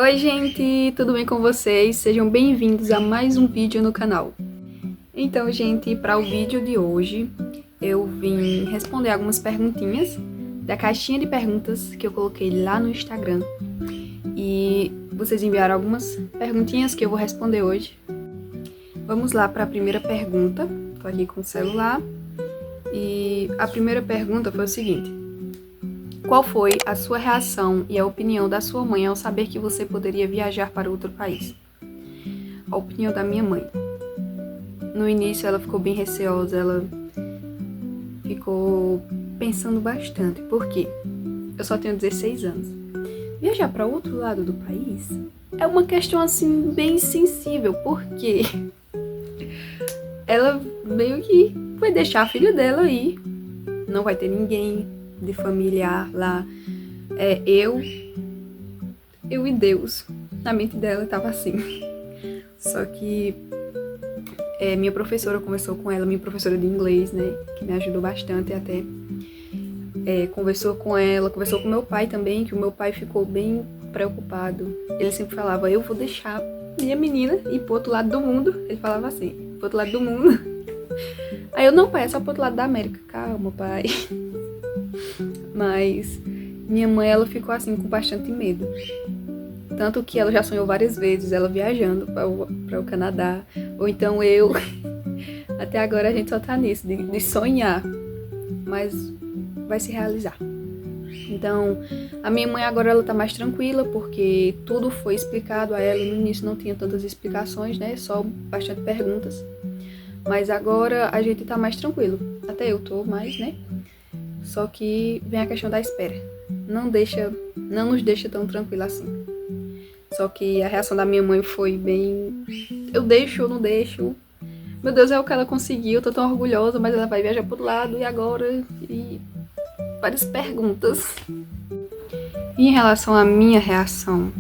Oi gente, tudo bem com vocês? Sejam bem-vindos a mais um vídeo no canal. Então, gente, para o vídeo de hoje, eu vim responder algumas perguntinhas da caixinha de perguntas que eu coloquei lá no Instagram. E vocês enviaram algumas perguntinhas que eu vou responder hoje. Vamos lá para a primeira pergunta. Tô aqui com o celular. E a primeira pergunta foi o seguinte: qual foi a sua reação e a opinião da sua mãe ao saber que você poderia viajar para outro país? A opinião da minha mãe. No início ela ficou bem receosa, ela ficou pensando bastante. Por quê? Eu só tenho 16 anos. Viajar para outro lado do país é uma questão assim bem sensível, porque ela meio que vai deixar a filha dela ir. Não vai ter ninguém de familiar lá. Eu e Deus. Na mente dela tava assim. Só que minha professora conversou com ela, minha professora de inglês, né, que me ajudou bastante até. Conversou com ela, conversou com meu pai também, que o meu pai ficou bem preocupado. Ele sempre falava: eu vou deixar minha menina ir pro outro lado do mundo. Ele falava assim: pro outro lado do mundo. Aí eu: não, pai, é só pro outro lado da América. Calma, pai. Mas minha mãe, ela ficou assim com bastante medo. Tanto que ela já sonhou várias vezes ela viajando para o Canadá. Ou então eu. Até agora a gente só tá nisso, de sonhar. Mas vai se realizar. Então, a minha mãe agora ela tá mais tranquila, porque tudo foi explicado a ela. No início não tinha tantas explicações, né? Só bastante perguntas. Mas agora a gente tá mais tranquilo. Até eu tô mais, né? Só que vem a questão da espera. Não nos deixa tão tranquila assim. Só que a reação da minha mãe foi bem: eu deixo ou não deixo? Meu Deus, é o que ela conseguiu, eu tô tão orgulhosa, mas ela vai viajar pro outro lado, e agora? E várias perguntas. E em relação à minha reação,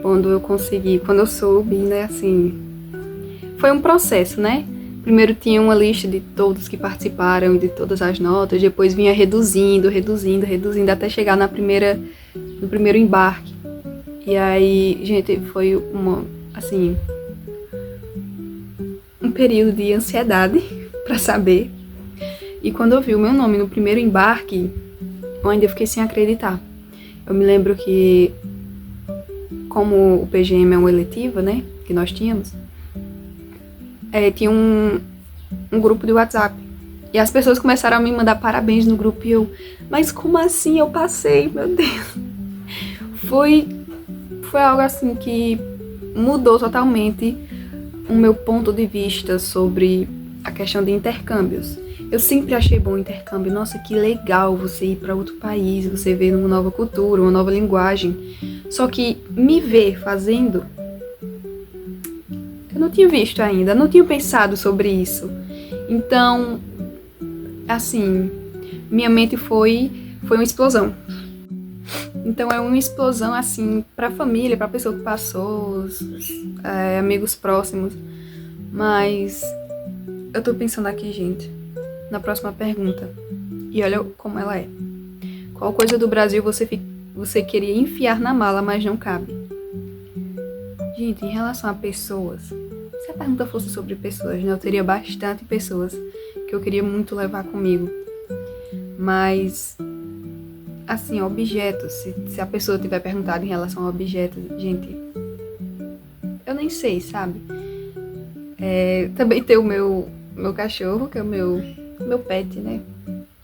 quando eu soube, né, assim, foi um processo, né? Primeiro tinha uma lista de todos que participaram, de todas as notas, depois vinha reduzindo, até chegar no primeiro embarque. E aí, gente, foi um período de ansiedade pra saber. E quando eu vi o meu nome no primeiro embarque, eu ainda fiquei sem acreditar. Eu me lembro que, como o PGM é uma eletiva, né, que nós tínhamos, tinha um grupo de WhatsApp. E as pessoas começaram a me mandar parabéns no grupo e eu: mas como assim eu passei, meu Deus? Foi algo assim que mudou totalmente o meu ponto de vista sobre a questão de intercâmbios. Eu sempre achei bom o intercâmbio. Nossa, que legal você ir para outro país, você ver uma nova cultura, uma nova linguagem. Só que me ver fazendo, eu não tinha visto ainda, não tinha pensado sobre isso. Então, assim, minha mente foi uma explosão. Então é uma explosão assim pra família, pra pessoa que passou, amigos próximos. Mas eu tô pensando aqui, gente, na próxima pergunta. E olha como ela é. Qual coisa do Brasil você queria enfiar na mala, mas não cabe? Gente, em relação a pessoas, se a pergunta fosse sobre pessoas, né, eu teria bastante pessoas que eu queria muito levar comigo. Mas, assim, objetos, se a pessoa tiver perguntado em relação a objetos, gente, eu nem sei, sabe? Também tem o meu cachorro, que é o meu pet, né?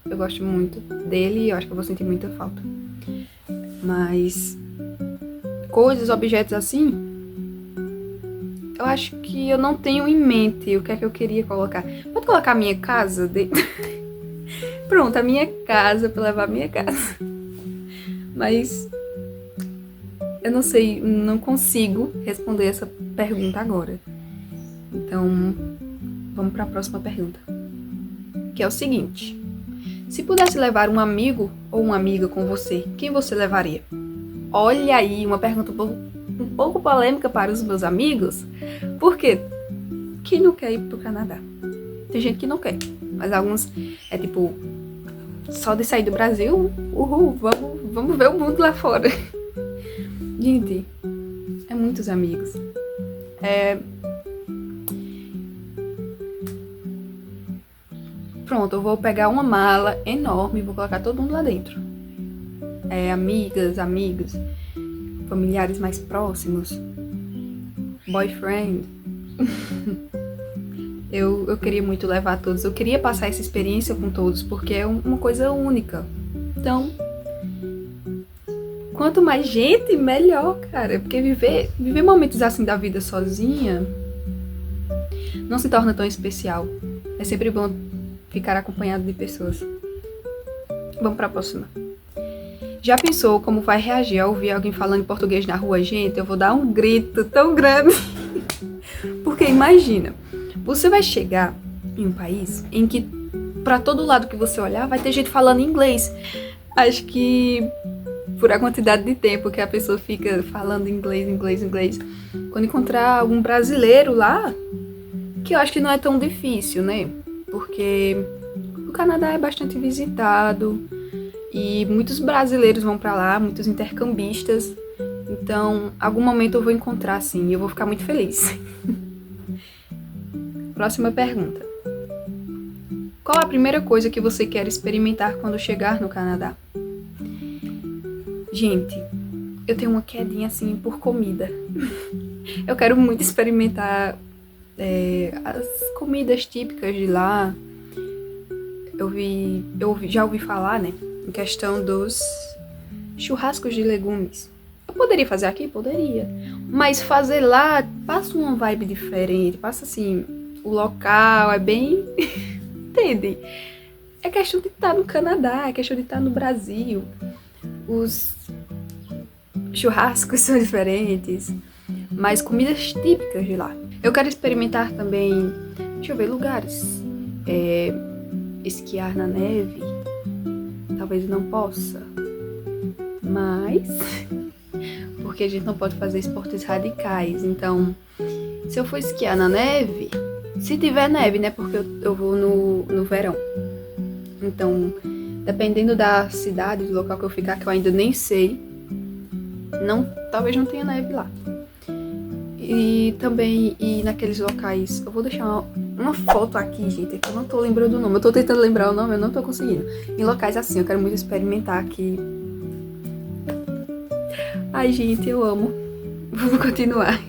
Eu gosto muito dele e eu acho que eu vou sentir muita falta. Mas coisas, objetos assim, eu acho que eu não tenho em mente o que é que eu queria colocar. Pode colocar a minha casa dentro? Pronto, a minha casa, pra levar a minha casa. Mas eu não sei, não consigo responder essa pergunta agora. Então, vamos para a próxima pergunta, que é o seguinte: se pudesse levar um amigo ou uma amiga com você, quem você levaria? Olha aí, uma pergunta um pouco polêmica para os meus amigos, porque quem não quer ir pro Canadá? Tem gente que não quer, mas alguns é tipo, só de sair do Brasil, uhul, vamos ver o mundo lá fora. Gente, muitos amigos. Pronto, eu vou pegar uma mala enorme e vou colocar todo mundo lá dentro. Amigas, amigos, familiares mais próximos, boyfriend. Eu queria muito levar todos, eu queria passar essa experiência com todos, porque é uma coisa única. Então, quanto mais gente, melhor, cara. Porque viver momentos assim da vida sozinha não se torna tão especial. É sempre bom ficar acompanhado de pessoas. Vamos pra próxima. Já pensou como vai reagir ao ouvir alguém falando em português na rua? Gente, eu vou dar um grito tão grande. Porque imagina, você vai chegar em um país em que pra todo lado que você olhar vai ter gente falando inglês. Acho que por a quantidade de tempo que a pessoa fica falando inglês, quando encontrar algum brasileiro lá, que eu acho que não é tão difícil, né? Porque o Canadá é bastante visitado e muitos brasileiros vão pra lá, muitos intercambistas. Então, algum momento eu vou encontrar, sim, e eu vou ficar muito feliz. Próxima pergunta. Qual a primeira coisa que você quer experimentar quando chegar no Canadá? Gente, eu tenho uma quedinha, assim, por comida. Eu quero muito experimentar as comidas típicas de lá. Já ouvi falar, né, em questão dos churrascos de legumes. Eu poderia fazer aqui? Poderia. Mas fazer lá passa uma vibe diferente. Passa assim, o local é bem... Entende? É questão de estar no Canadá, é questão de estar no Brasil. Os churrascos são diferentes, mas comidas típicas de lá. Eu quero experimentar também, deixa eu ver, lugares. Esquiar na neve. Talvez não possa. Mas... porque a gente não pode fazer esportes radicais. Então, se eu for esquiar na neve... Se tiver neve, né? Porque eu vou no verão. Então, dependendo da cidade, do local que eu ficar, que eu ainda nem sei, talvez não tenha neve lá. E também ir naqueles locais... Eu vou deixar uma foto aqui, gente, que eu não tô lembrando o nome. Eu tô tentando lembrar o nome, eu não tô conseguindo. Em locais assim, eu quero muito experimentar aqui. Ai, gente, eu amo. Vamos continuar.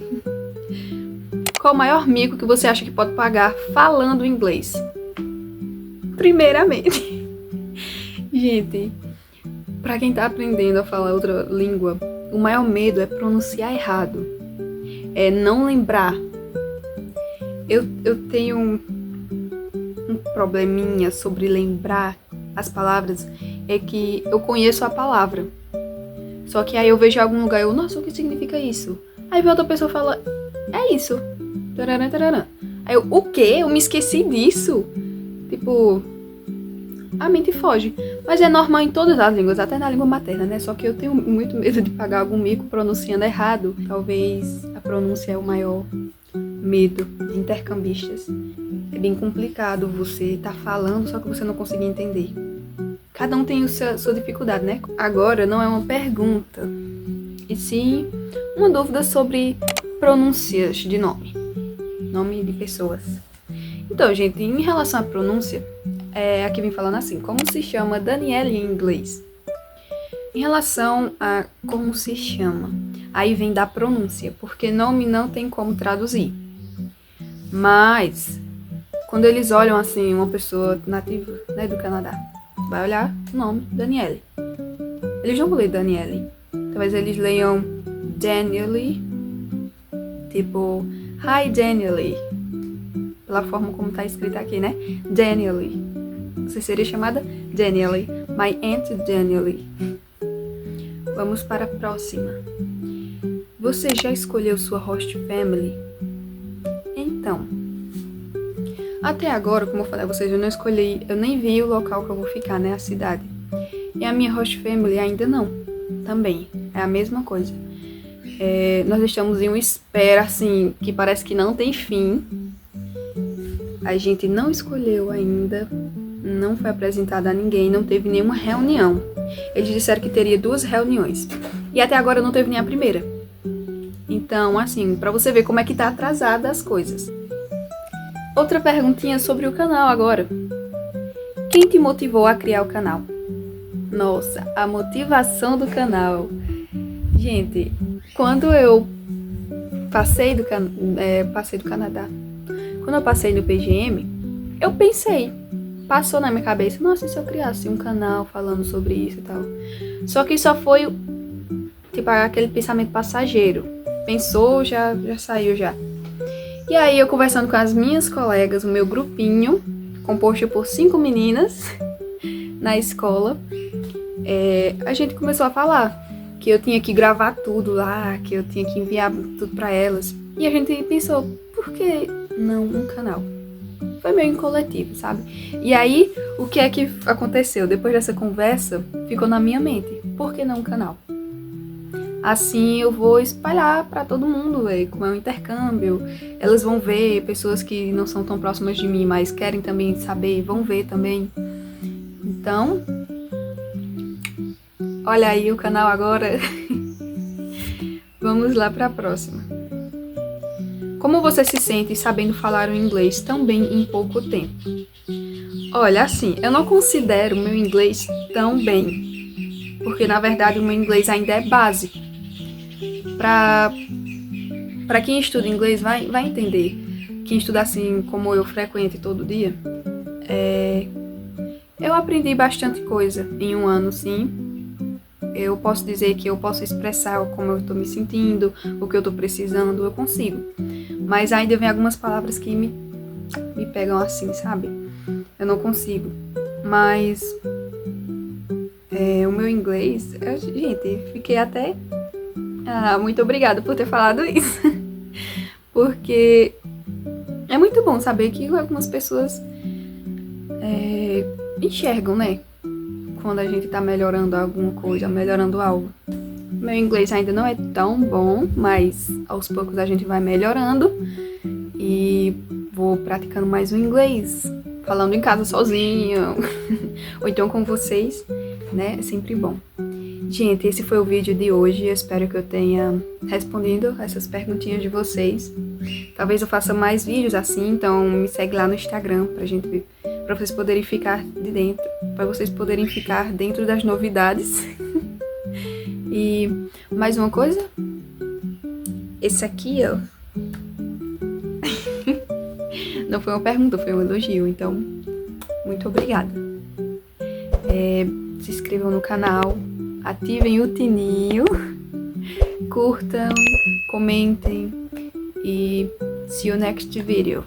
Qual o maior mico que você acha que pode pagar falando inglês? Primeiramente, gente, pra quem tá aprendendo a falar outra língua, o maior medo é pronunciar errado, é não lembrar. Eu tenho um probleminha sobre lembrar as palavras, é que eu conheço a palavra, só que aí eu vejo em algum lugar, nossa, o que significa isso? Aí vem outra pessoa e fala, é isso. Tarará, tarará. Aí eu, o quê? Eu me esqueci disso? Tipo, a mente foge. Mas é normal em todas as línguas, até na língua materna, né? Só que eu tenho muito medo de pagar algum mico pronunciando errado. Talvez a pronúncia é o maior medo de intercambistas. É bem complicado você tá falando, só que você não conseguir entender. Cada um tem sua dificuldade, né? Agora não é uma pergunta, e sim uma dúvida sobre pronúncias de nome de pessoas. Então, gente, em relação à pronúncia, aqui vem falando assim, como se chama Danielle em inglês? Em relação a como se chama, aí vem da pronúncia, porque nome não tem como traduzir. Mas, quando eles olham assim, uma pessoa nativa, né, do Canadá, vai olhar o nome, Danielle. Eles não vão ler Danielle. Talvez eles leiam Danielle, tipo, Hi Danielle, pela forma como tá escrito aqui, né? Danielle. Você seria chamada Danielle. My Aunt Danielle. Vamos para a próxima. Você já escolheu sua host family? Então, até agora, como eu falei a vocês, eu nem vi o local que eu vou ficar, né? A cidade. E a minha host family ainda não. Também. É a mesma coisa. Nós estamos em uma espera, assim, que parece que não tem fim. A gente não escolheu ainda, não foi apresentado a ninguém, não teve nenhuma reunião. Eles disseram que teria 2 reuniões. E até agora não teve nem a primeira. Então, assim, pra você ver como é que tá atrasada as coisas. Outra perguntinha sobre o canal agora. Quem te motivou a criar o canal? Nossa, a motivação do canal. Gente, quando eu passei do Canadá, quando eu passei no PGM, eu pensei, passou na minha cabeça, nossa, e se eu criasse um canal falando sobre isso e tal? Só que só foi, tipo, aquele pensamento passageiro. Pensou, já saiu já. E aí eu conversando com as minhas colegas, o meu grupinho, composto por 5 meninas na escola, a gente começou a falar que eu tinha que gravar tudo lá, que eu tinha que enviar tudo pra elas. E a gente pensou, por que não um canal? Foi meio em coletivo, sabe? E aí, o que é que aconteceu? Depois dessa conversa, ficou na minha mente, por que não um canal? Assim eu vou espalhar pra todo mundo, como é um intercâmbio. Elas vão ver, pessoas que não são tão próximas de mim, mas querem também saber, vão ver também. Então, olha aí o canal agora. Vamos lá pra próxima. Como você se sente sabendo falar o inglês tão bem em pouco tempo? Olha, assim, eu não considero o meu inglês tão bem, porque na verdade o meu inglês ainda é básico. Pra quem estuda inglês vai entender. Quem estuda assim como eu, frequente todo dia, eu aprendi bastante coisa em um ano, sim. Eu posso dizer que eu posso expressar como eu tô me sentindo, o que eu tô precisando, eu consigo. Mas ainda vem algumas palavras que me pegam assim, sabe? Eu não consigo. Mas o meu inglês, gente, fiquei até... muito obrigada por ter falado isso. Porque é muito bom saber que algumas pessoas enxergam, né? Quando a gente tá melhorando alguma coisa, melhorando algo. Meu inglês ainda não é tão bom, mas aos poucos a gente vai melhorando. E vou praticando mais o inglês, falando em casa sozinho, ou então com vocês, né? É sempre bom. Gente, esse foi o vídeo de hoje. Eu espero que eu tenha respondido essas perguntinhas de vocês. Talvez eu faça mais vídeos assim, então me segue lá no Instagram pra vocês poderem ficar dentro das novidades. E mais uma coisa, esse aqui, ó, não foi uma pergunta, foi um elogio, então muito obrigada. Se inscrevam no canal, ativem o sininho, curtam, comentem e see you next video.